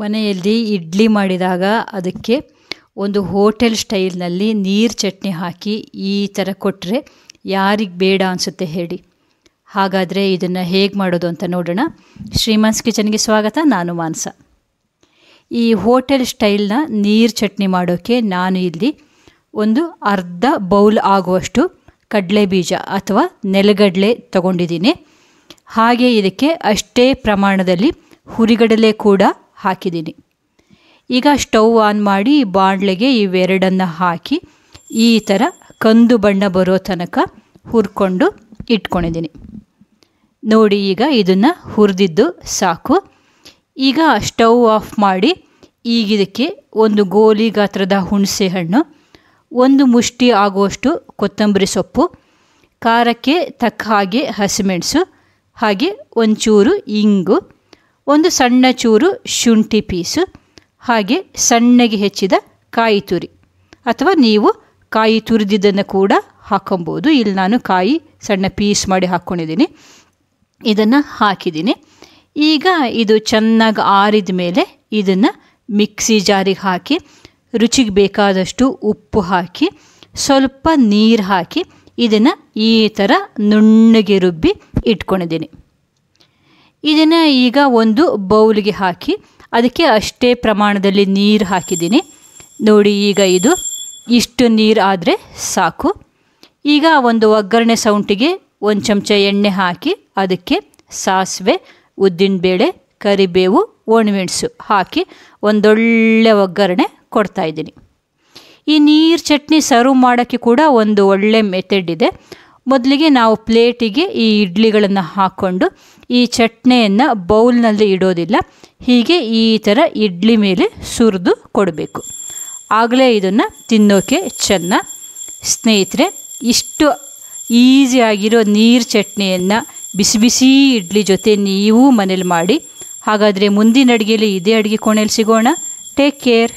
ಮನೆಯಲ್ಲಿ ಇಡ್ಲಿ ಮಾಡಿದಾಗ ಅದಕ್ಕೆ ಒಂದು ಹೋಟೆಲ್ ಸ್ಟೈಲ್ನಲ್ಲಿ ನೀರು ಚಟ್ನಿ ಹಾಕಿ ಈ ಥರ ಕೊಟ್ಟರೆ ಯಾರಿಗೆ ಬೇಡ ಅನಿಸುತ್ತೆ ಹೇಳಿ. ಹಾಗಾದರೆ ಇದನ್ನು ಹೇಗೆ ಮಾಡೋದು ಅಂತ ನೋಡೋಣ. ಶ್ರೀಮಾನ್ಸ್ ಕಿಚನ್ಗೆ ಸ್ವಾಗತ. ನಾನು ಮಾನಸ. ಈ ಹೋಟೆಲ್ ಸ್ಟೈಲ್ನ ನೀರು ಚಟ್ನಿ ಮಾಡೋಕ್ಕೆ ನಾನು ಇಲ್ಲಿ ಒಂದು ಅರ್ಧ ಬೌಲ್ ಆಗುವಷ್ಟು ಕಡಲೆ ಬೀಜ ಅಥವಾ ನೆಲಗಡಲೆ ತಗೊಂಡಿದ್ದೀನಿ. ಹಾಗೆ ಇದಕ್ಕೆ ಅಷ್ಟೇ ಪ್ರಮಾಣದಲ್ಲಿ ಹುರಿಗಡಲೆ ಕೂಡ ಹಾಕಿದ್ದೀನಿ. ಈಗ ಸ್ಟವ್ ಆನ್ ಮಾಡಿ ಬಾಣಲೆಗೆ ಇವೆರಡನ್ನು ಹಾಕಿ ಈ ಥರ ಕಂದು ಬಣ್ಣ ಬರೋ ತನಕ ಹುರ್ಕೊಂಡು ಇಟ್ಕೊಂಡಿದ್ದೀನಿ. ನೋಡಿ, ಈಗ ಇದನ್ನು ಹುರಿದಿದ್ದು ಸಾಕು. ಈಗ ಸ್ಟವ್ ಆಫ್ ಮಾಡಿ ಈಗ ಇದಕ್ಕೆ ಒಂದು ಗೋಲಿ ಗಾತ್ರದ ಹುಣಸೆ ಹಣ್ಣು, ಒಂದು ಮುಷ್ಟಿ ಆಗುವಷ್ಟು ಕೊತ್ತಂಬರಿ ಸೊಪ್ಪು, ಖಾರಕ್ಕೆ ತಕ್ಕ ಹಾಗೆ ಹಸಿಮೆಣಸು, ಹಾಗೆ ಒಂಚೂರು ಇಂಗು, ಒಂದು ಸಣ್ಣ ಚೂರು ಶುಂಠಿ ಪೀಸು, ಹಾಗೆ ಸಣ್ಣಗೆ ಹೆಚ್ಚಿದ ಕಾಯಿ ತುರಿ ಅಥವಾ ನೀವು ಕಾಯಿ ತುರಿದಿದ್ದನ್ನು ಕೂಡ ಹಾಕೊಬೋದು. ಇಲ್ಲಿ ನಾನು ಕಾಯಿ ಸಣ್ಣ ಪೀಸ್ ಮಾಡಿ ಹಾಕ್ಕೊಂಡಿದ್ದೀನಿ. ಇದನ್ನು ಹಾಕಿದ್ದೀನಿ. ಈಗ ಇದು ಚೆನ್ನಾಗಿ ಆರಿದ ಮೇಲೆ ಇದನ್ನು ಮಿಕ್ಸಿ ಜಾರಿಗೆ ಹಾಕಿ ರುಚಿಗೆ ಬೇಕಾದಷ್ಟು ಉಪ್ಪು ಹಾಕಿ ಸ್ವಲ್ಪ ನೀರು ಹಾಕಿ ಇದನ್ನು ಈ ಥರ ನುಣ್ಣಗೆ ರುಬ್ಬಿ ಇಟ್ಕೊಂಡಿದ್ದೀನಿ. ಇದನ್ನು ಈಗ ಒಂದು ಬೌಲ್ಗೆ ಹಾಕಿ ಅದಕ್ಕೆ ಅಷ್ಟೇ ಪ್ರಮಾಣದಲ್ಲಿ ನೀರು ಹಾಕಿದ್ದೀನಿ. ನೋಡಿ, ಈಗ ಇದು ಇಷ್ಟು ನೀರು ಆದರೆ ಸಾಕು. ಈಗ ಒಂದು ಒಗ್ಗರಣೆ ಸೌಂಟಿಗೆ ಒಂದು ಚಮಚ ಎಣ್ಣೆ ಹಾಕಿ ಅದಕ್ಕೆ ಸಾಸಿವೆ, ಉದ್ದಿನಬೇಳೆ, ಕರಿಬೇವು, ಒಣಮೆಣಸು ಹಾಕಿ ಒಂದೊಳ್ಳೆ ಒಗ್ಗರಣೆ ಕೊಡ್ತಾಯಿದ್ದೀನಿ. ಈ ನೀರು ಚಟ್ನಿ ಸರ್ವ್ ಮಾಡೋಕ್ಕೆ ಕೂಡ ಒಂದು ಒಳ್ಳೆ ಮೆಥಡ್ ಇದೆ. ಮೊದಲಿಗೆ ನಾವು ಪ್ಲೇಟಿಗೆ ಈ ಇಡ್ಲಿಗಳನ್ನು ಹಾಕ್ಕೊಂಡು ಈ ಚಟ್ನಿಯನ್ನು ಬೌಲ್ನಲ್ಲಿ ಇಡೋದಿಲ್ಲ, ಹೀಗೆ ಈ ಥರ ಇಡ್ಲಿ ಮೇಲೆ ಸುರಿದು ಕೊಡಬೇಕು. ಆಗಲೇ ಇದನ್ನು ತಿನ್ನೋಕ್ಕೆ ಚೆನ್ನ. ಸ್ನೇಹಿತರೆ, ಇಷ್ಟು ಈಸಿಯಾಗಿರೋ ನೀರು ಚಟ್ನಿಯನ್ನು ಬಿಸಿ ಬಿಸಿ ಇಡ್ಲಿ ಜೊತೆ ನೀವು ಮನೇಲಿ ಮಾಡಿ. ಹಾಗಾದರೆ ಮುಂದಿನ ಅಡುಗೆಯಲ್ಲಿ ಇದೇ ಅಡುಗೆ ಕೋಣೆಯಲ್ಲಿ ಸಿಗೋಣ. Take care.